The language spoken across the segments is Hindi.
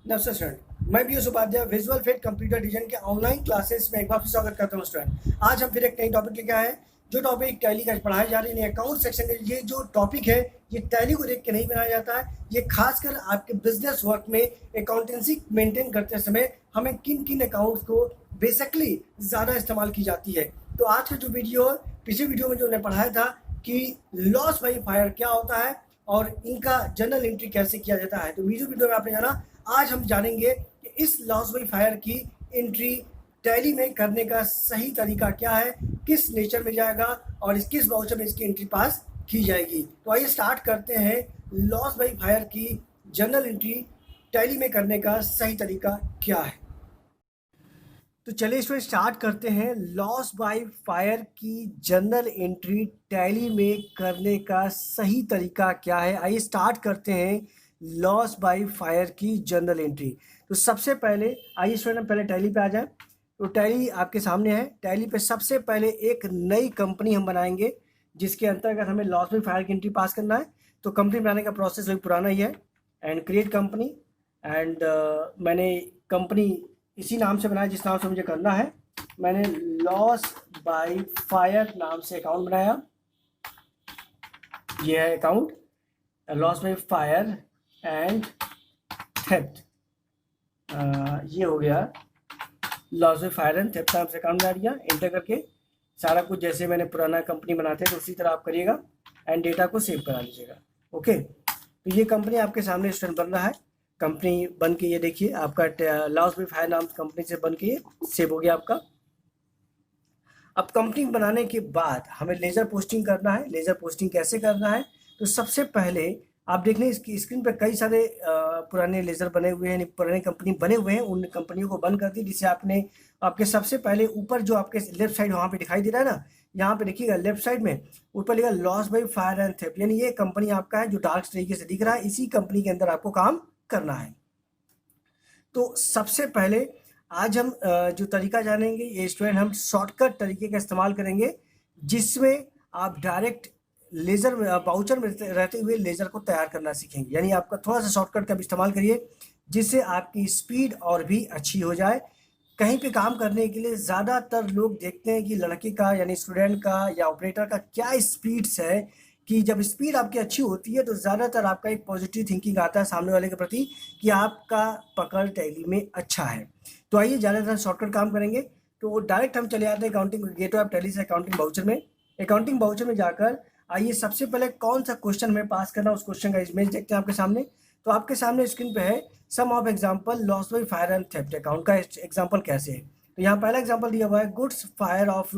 नमस्ते स्टूडेंट, मैं Piyush Upadhyay visual fit computer design के ऑनलाइन क्लासेस में एक बार फिर स्वागत करता हूं स्टूडेंट। आज हम फिर एक नई टॉपिक लेके आए हैं। जो टॉपिक टैली का पढ़ाई जा रही है अकाउंट सेक्शन का, ये जो टॉपिक है ये टैली को देख के नहीं बनाया जाता है। ये खासकर आपके बिजनेस वर्क में अकाउंटेंसी मेंटेन करते समय हमें किन किन अकाउंट्स को बेसिकली ज़्यादा इस्तेमाल की जाती है। तो आज का जो वीडियो है, पिछले वीडियो में जो उन्हें पढ़ाया था कि लॉस बाई फायर क्या होता है और इनका जर्नल एंट्री कैसे किया जाता है, तो वीडियो में आपने जाना। आज हम जानेंगे कि इस लॉस बाई फायर की एंट्री टैली में करने का सही तरीका क्या है, किस नेचर में जाएगा और किस वाउचर में इसकी एंट्री पास की जाएगी। तो आइए स्टार्ट करते हैं। लॉस बाई फायर की जर्नल एंट्री टैली में करने का सही तरीका क्या है। तो चलिए इसमें स्टार्ट करते हैं। लॉस बाय फायर की जर्नल एंट्री टैली में करने का सही तरीका क्या है। आइए स्टार्ट करते हैं लॉस बाय फायर की जर्नल एंट्री। तो सबसे पहले आइए स्टूडेंट पहले टैली पे आ जाए। तो टैली आपके सामने है। टैली पे सबसे पहले एक नई कंपनी हम बनाएंगे जिसके अंतर्गत हमें लॉस बाय फायर की एंट्री पास करना है। तो कंपनी बनाने का प्रोसेस वही पुराना ही है, एंड क्रिएट कंपनी। एंड मैंने कंपनी इसी नाम से बनाया जिस नाम से मुझे करना है। मैंने लॉस बाय फायर नाम से अकाउंट बनाया। ये है account, loss by fire and theft. ये हो गया loss by fire and theft नाम से अकाउंट बना दिया। एंटर करके सारा कुछ जैसे मैंने पुराना कंपनी बनाते हैं तो उसी तरह आप करिएगा एंड डेटा को सेव करा लीजिएगा। ओके, तो ये कंपनी आपके सामने स्टूडेंट बन रहा है। कंपनी बन के ये देखिए आपका लॉस बाय फायर नाम कंपनी से बन के सेव हो गया आपका। अब कंपनी बनाने के बाद हमें लेजर पोस्टिंग करना है। लेजर पोस्टिंग कैसे करना है, तो सबसे पहले आप देख लें इसकी स्क्रीन पर कई सारे पुराने लेजर बने हुए हैं, पुराने कंपनी बने हुए हैं। उन कंपनियों को बंद कर दी जिसे आपने आपके सबसे पहले ऊपर जो आपके लेफ्ट साइड वहाँ पे दिखाई दे रहा है ना, यहाँ पे देखिएगा लेफ्ट साइड में ऊपर लिखा loss by fire and theft, यानी ये कंपनी आपका है जो डार्क तरीके से दिख रहा है। इसी कंपनी के अंदर आपको काम करना है। तो सबसे पहले आज हम जो तरीका जानेंगे ये स्टूडेंट हम शॉर्टकट तरीके का इस्तेमाल करेंगे जिसमें आप डायरेक्ट लेज़र बाउचर में रहते हुए लेज़र को तैयार करना सीखेंगे। यानी आपका थोड़ा सा शॉर्टकट का भी इस्तेमाल करिए जिससे आपकी स्पीड और भी अच्छी हो जाए। कहीं पे काम करने के लिए ज़्यादातर लोग देखते हैं कि लड़के का यानी स्टूडेंट का या ऑपरेटर का क्या स्पीड्स है, कि जब स्पीड आपकी अच्छी होती है तो ज़्यादातर आपका एक पॉजिटिव थिंकिंग आता है सामने वाले के प्रति कि आपका पकड़ टैली में अच्छा है। तो आइए ज़्यादातर शॉर्टकट काम करेंगे। तो डायरेक्ट हम चले जाते हैं अकाउंटिंग गेटवे ऑफ टैली से अकाउंटिंग बाउचर में। अकाउंटिंग बाउचर में जाकर आइए सबसे पहले कौन सा क्वेश्चन में पास करना उस क्वेश्चन का इमेज देखते हैं आपके सामने। तो आपके सामने स्क्रीन पे है some of example loss by fire and theft account का एग्जांपल कैसे है। तो यहाँ पहला एग्जांपल दिया हुआ है गुड्स फायर ऑफ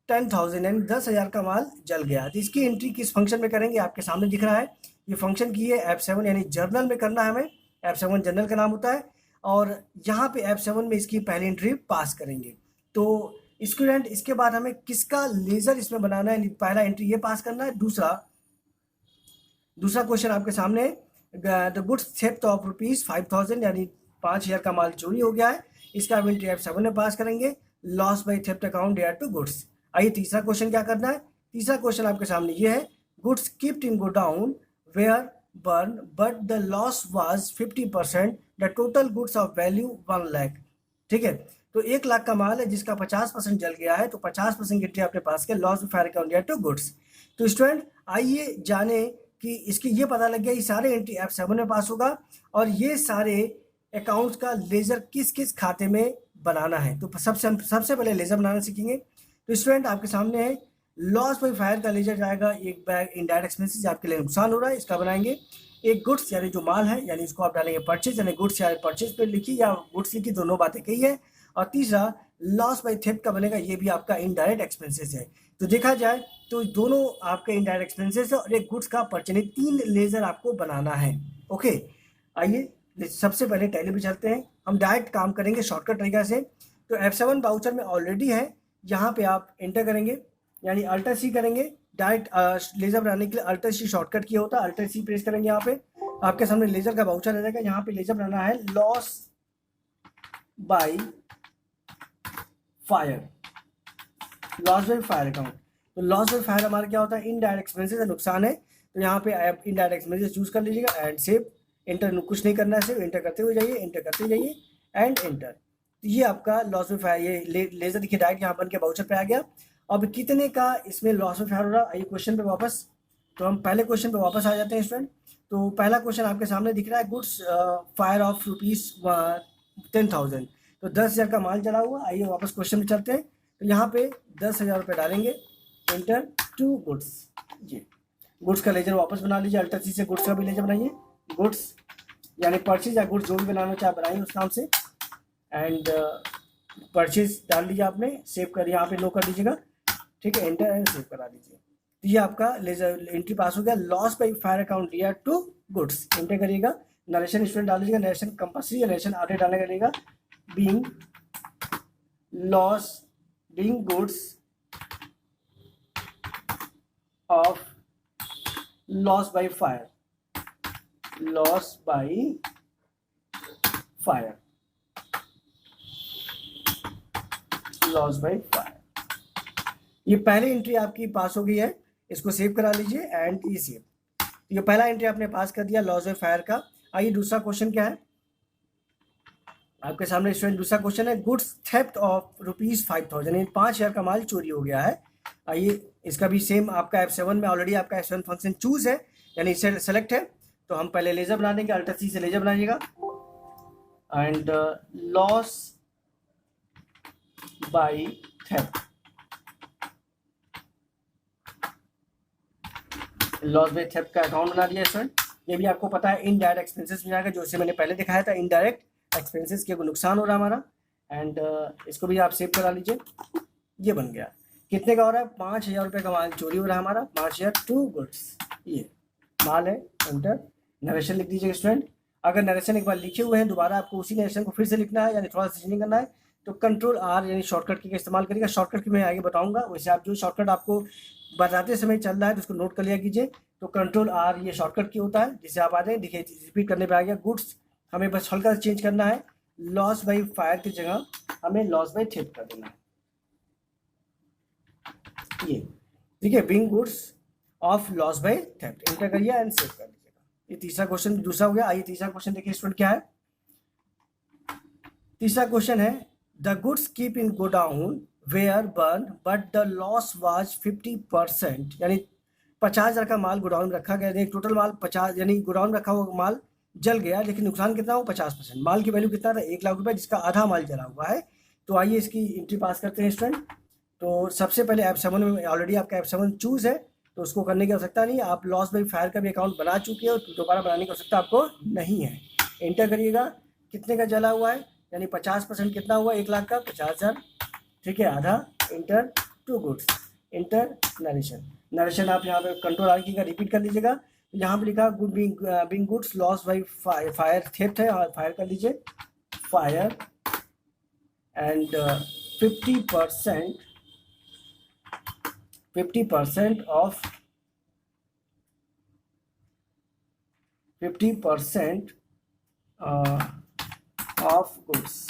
₹10,000 यानी 10,000 का माल जल गया। तो इसकी एंट्री किस फंक्शन में करेंगे आपके सामने दिख रहा है। ये फंक्शन की है F7 यानी जर्नल में करना है हमें। F7 जर्नल का नाम होता है और यहाँ पे F7 में इसकी पहली एंट्री पास करेंगे। तो स्टूडेंट इसके बाद हमें किसका लेजर इसमें बनाना है, पहला एंट्री ये पास करना है। दूसरा क्वेश्चन आपके सामने द गुड्स थेफ्ट ऑफ ₹5,000 यानी 5,000 का माल चोरी हो गया है। इसका आप एंट्री F7 में पास करेंगे। Loss by theft account dare to goods. आइए तीसरा क्वेश्चन क्या करना है। तीसरा क्वेश्चन आपके सामने ये है goods kept in godown were burn but the loss was 50%, the total goods of value 1 lakh. ठीक है, तो 1 लाख का माल है जिसका 50% जल गया है, तो 50% की एंट्री आपने पास किया loss by fire account dare to goods. तो स्टूडेंट आइए जाने कि इसकी ये पता लग गया ये सारे एंट्री F7 में पास होगा और ये सारे अकाउंट्स का लेजर किस किस खाते में बनाना है। तो सबसे पहले लेजर बनाना सीखेंगे। तो स्टूडेंट आपके सामने है लॉस बाय फायर का लेजर जाएगा एक बैग इनडायरेक्ट एक्सपेंसेस, आपके लिए नुकसान हो रहा है, इसका बनाएंगे। एक गुड्स यानी जो माल है यानी इसको आप डालेंगे परचेज, यानी गुड्स या परचेज पे लिखी या गुड्स लिखी, दोनों बातें कही है। और तीसरा लॉस बाय थेफ्ट का बनेगा, ये भी आपका इनडायरेक्ट एक्सपेंसेस है। तो देखा जाए तो दोनों आपके इनडायरेक्ट एक्सपेंसेस है और एक गुड्स का परचेज, 3 लेजर आपको बनाना है। ओके, आइए सबसे पहले टैली पे चलते हैं। हम डायरेक्ट काम करेंगे शॉर्टकट तरीका से। तो F7 बाउचर में ऑलरेडी है, यहाँ पे आप एंटर करेंगे यानी अल्टर सी करेंगे। डायरेक्ट लेजर बनाने के लिए अल्टर सी शॉर्टकट किया होता है, अल्टर सी प्रेस करेंगे। यहाँ पे आपके सामने लेजर का बाउचर आ जाएगा। यहाँ पे लेजर बनाना है loss by fire, loss by fire account. तो लॉस बाय फायर हमारा क्या होता है, इनडायरेक्ट एक्सपेंसेस नुकसान है। तो यहाँ पे आप इनडायरेक्ट एक्सपेंसेस चूज कर लीजिएगा एंड सेव। एंटर कुछ नहीं करना है, सिर्फ एंटर करते हुए जाइए, एंटर करते जाइए एंड एंटर। तो ये आपका लॉस में फायर, ये लेजर देखिए डायरेक्ट यहाँ बन के बाउचर पे आ गया। अब कितने का इसमें लॉस में फायर हो रहा है, आइए क्वेश्चन पे वापस। तो हम पहले क्वेश्चन पे वापस आ जाते हैं स्टूडेंट। तो पहला क्वेश्चन आपके सामने दिख रहा है, गुड्स फायर ऑफ ₹10,000। तो 10,000 का माल जला हुआ। आइए वापस क्वेश्चन में चलते हैं। तो यहाँ पे 10,000 रुपये डालेंगे, एंटर टू गुड्स। ये गुड्स का लेजर वापस बना लीजिए, अल्टर सी से गुड्स का भी लेजर बनाइए। गुड्स यानी परचेज या गुड्स जो भी बनाना चाहे बनाइए उस नाम से। एंड परचेज डाल लीजिए आपने, सेव कर यहाँ पे नो कर दीजिएगा, ठीक है, एंटर एंड सेव करा दीजिए। तो ये आपका लेजर एंट्री पास हो गया। लॉस बाई फायर अकाउंट लिया टू गुड्स, एंटर करिएगा। नरेशन स्टूडेंट डाल दीजिएगा, नरेशन कंपल्सरी है, नरेशन आगे डालने करिएगा। Being loss, being goods of loss by fire, loss by fire, loss by fire. ये पहली एंट्री आपकी पास हो गई है, इसको सेव करा लीजिए एंड ये सेव। ये पहला एंट्री आपने पास कर दिया लॉस बाई फायर का। आइए दूसरा क्वेश्चन क्या है आपके सामने स्टूडेंट। दूसरा क्वेश्चन है, गुड्स थेफ्ट ऑफ ₹5,000, 5,000 का माल चोरी हो गया है। आइए इसका भी सेम आपका F7 में ऑलरेडी आपका F7 फंक्शन चूज है, यानी सेलेक्ट है। तो हम पहले लेजर बना देंगे, अल्टर सी से लेजर बनाइएगा and loss by theft, loss by theft का अकाउंट बना दिया स्टूडेंट। ये भी आपको पता है इनडायरेक्ट एक्सपेंसेस में जाएगा, जो इसे मैंने पहले दिखाया था, इनडायरेक्ट एक्सपेंसेस के नुकसान हो रहा है हमारा। एंड इसको भी आप सेव करा लीजिए। ये बन गया, कितने का हो रहा है, 5,000 रुपये का माल चोरी हो रहा है हमारा, 5,000 टू गुड्स। ये माल है, एंटर। नरेशन लिख दीजिएगा स्टूडेंट। अगर नरेशन एक बार लिखे हुए हैं, दोबारा आपको उसी नरेशन को फिर से लिखना है, यानी थोड़ा सा चेंजिंग करना है, तो Ctrl+R यानी शॉर्टकट की का इस्तेमाल करिएगा। शॉर्टकट की मैं आगे बताऊंगा, वैसे आप जो शॉर्टकट आपको बताते समय चल रहा है तो उसको नोट कर लिया कीजिए। तो Ctrl+R ये शॉर्टकट की होता है, जिसे आप आ जाए, देखिए रिपीट करने पे आ गया। गुड्स हमें बस हल्का सा चेंज करना है, लॉस बाई फायर की जगह हमें लॉस बाई थेफ्ट कर देना है। ये ठीक है, Bing goods of loss by theft, enter करिए एंड सेव कर दीजिएगा। ये तीसरा क्वेश्चन दूसरा हो गया। आइए तीसरा क्वेश्चन देखिए स्टूडेंट क्या है। तीसरा क्वेश्चन है, the goods keep in godown were burn but the loss was 50%, यानी 50,000 का माल गोडाउन में रखा गया, टोटल माल 50, यानी गोडाउन में रखा हुआ माल जल गया, लेकिन नुकसान कितना हो, 50%। माल की वैल्यू कितना था, 1,00,000 रुपये, जिसका आधा माल जला हुआ है। तो आइए इसकी एंट्री पास करते हैं स्टूडेंट। तो सबसे पहले F7 में ऑलरेडी आपका F7 चूज है, तो उसको करने की आवश्यकता नहीं। आप लॉस बाई फायर का भी अकाउंट बना चुके हो, तो दोबारा बनाने की आवश्यकता आपको नहीं है। एंटर करिएगा, कितने का जला हुआ है, यानी 50% कितना हुआ, 1,00,000 का 50,000, ठीक है, आधा। Enter to goods, enter narration. Narration आप यहाँ पे Ctrl+R की का रिपीट कर लीजिएगा। यहाँ पे लिखा good Bing goods loss by fire theft है, और फायर कर लीजिए, fire and 50% of 50% of goods.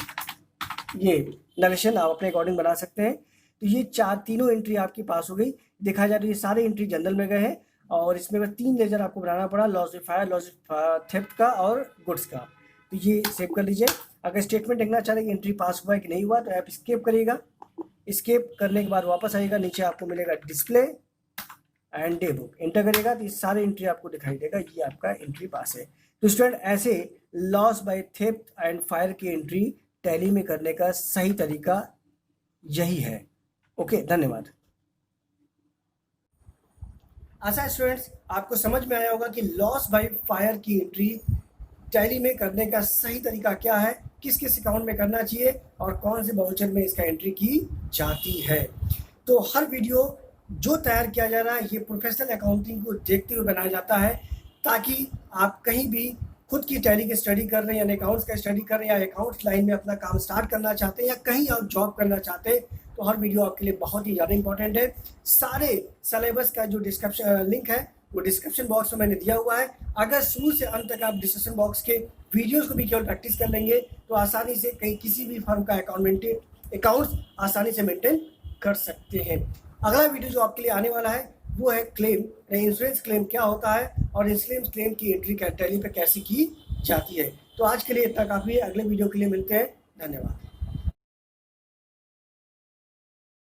ये नरेशन आप अपने अकॉर्डिंग बना सकते हैं। तो ये तीनों एंट्री आपकी पास हो गई। देखा जाए तो ये सारे एंट्री जनरल में गए हैं, और इसमें बस 3 लेजर आपको बनाना पड़ा, loss by fire, loss theft का और गुड्स का। तो ये सेव कर लीजिए। अगर स्टेटमेंट देखना चाह रहे कि एंट्री पास हुआ है कि नहीं हुआ, तो आप स्केप करिएगा। स्केप करने के बाद वापस आइएगा, नीचे आपको मिलेगा display and day book, enter करिएगा तो ये सारे एंट्री आपको दिखाई देगा, ये आपका एंट्री पास है। तो स्टूडेंट ऐसे loss by theft and fire की एंट्री टैली में करने का सही तरीका यही है। ओके, धन्यवाद। आशा है स्टूडेंट्स आपको समझ में आया होगा कि लॉस बाय फायर की एंट्री टैली में करने का सही तरीका क्या है, किस किस अकाउंट में करना चाहिए और कौन से बाउचर में इसका एंट्री की जाती है। तो हर वीडियो जो तैयार किया जा रहा है ये प्रोफेशनल अकाउंटिंग को देखते हुए बनाया जाता है, ताकि आप कहीं भी खुद की टैली की स्टडी कर रहे हैं या अकाउंट्स का स्टडी कर रहे हैं या अकाउंट्स लाइन में अपना काम स्टार्ट करना चाहते हैं या कहीं आप जॉब करना चाहते हैं, तो हर वीडियो आपके लिए बहुत ही ज़्यादा इंपॉर्टेंट है। सारे सिलेबस का जो डिस्क्रिप्शन लिंक है वो डिस्क्रिप्शन बॉक्स में मैंने दिया हुआ है। अगर शुरू से अंत तक आप डिस्क्रिप्शन बॉक्स के वीडियोस को भी केवल प्रैक्टिस कर लेंगे तो आसानी से कहीं किसी भी फर्म का अकाउंट्स आसानी से मेंटेन कर सकते हैं। अगला वीडियो जो आपके लिए आने वाला है वो है क्लेम, इंश्योरेंस क्लेम क्या होता है और इंश्योरेंस क्लेम की एंट्री टैली पे कैसे की जाती है। तो आज के लिए इतना काफ़ी है, अगले वीडियो के लिए मिलते हैं, धन्यवाद।